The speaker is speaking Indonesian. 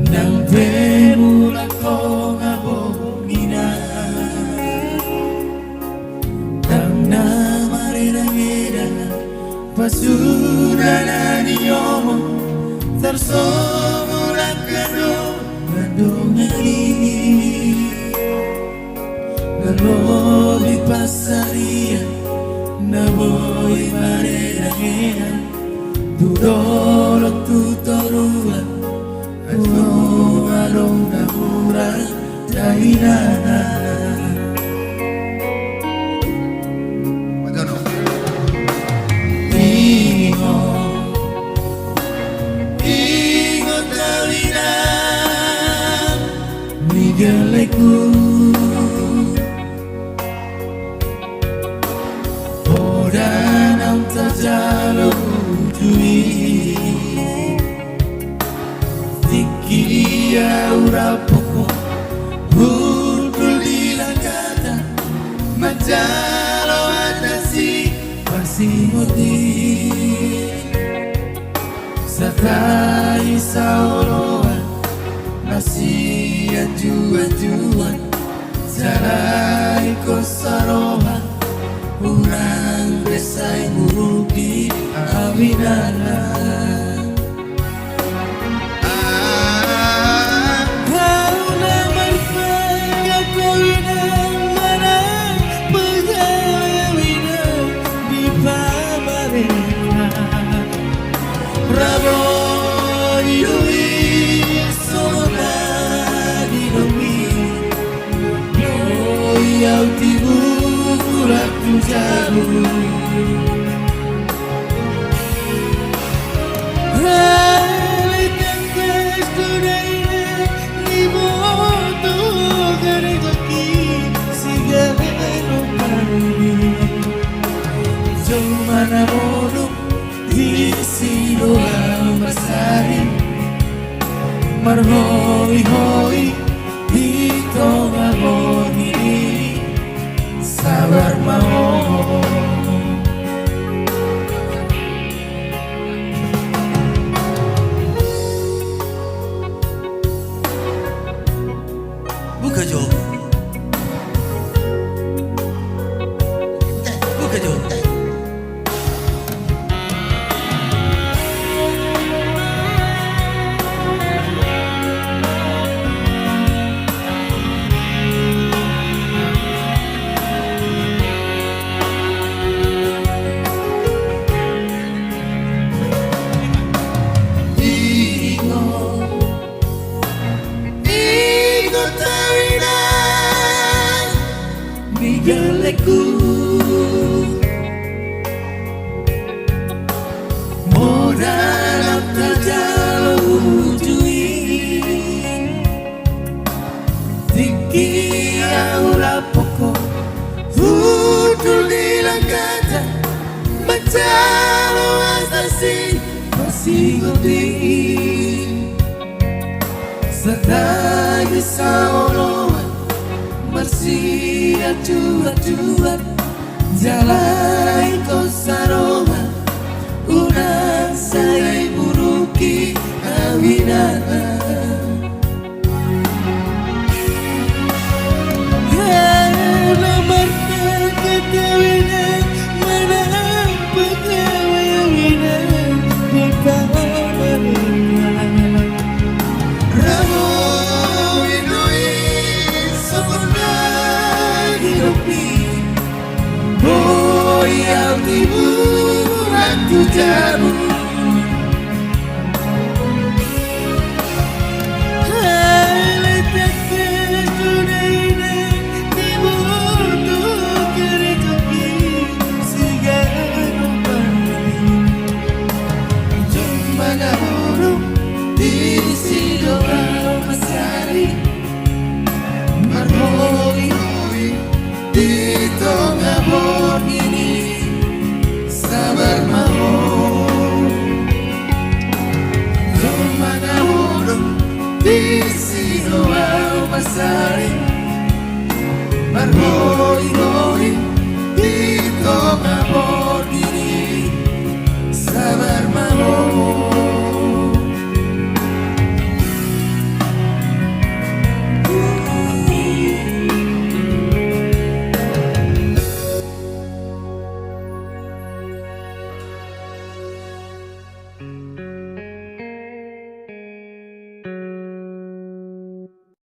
Nang premula ko nga bongina Nang namarira-ngira Pasura niyo Tersomulang kano Nandungari Nalobi pasaria Naboy marira-ngira Tudolok tutoruan Ano arong nahuran Dahinana Ingo dahinan Migaleku Odan ang tajalo Tui Tikia urapoko Hulkul dilangkata Majalo atasi Pasimoti Satai saoloan Masih ajuan-juan Sarai kosarohan Urang besai murugi Aminana Yang tiburak jauh Halikan kestudaina Diboto garitoki Sigara nopani Jomana modok Isi doa masari Marhoi-hoi Dito ngagoni Sabar mau Buka jo Buka jo Migaleku Modal ang tajalujui Tiki aura poko Hudul dilangkata Macalo asasi Pasigoti Sadagi saoloan Bersih acuat-cuat Jalai kosaroha Unang saya muruki Awinana Halamarna kekawinan Menang pegawai-awinan Di kamarina Yang tiburan tujamu Halikan kestudaina Diboto garitoki Sigara nopani Jomana huruf Diisi doa masari Marhoi-hoi Dito ngabon masaring Marhum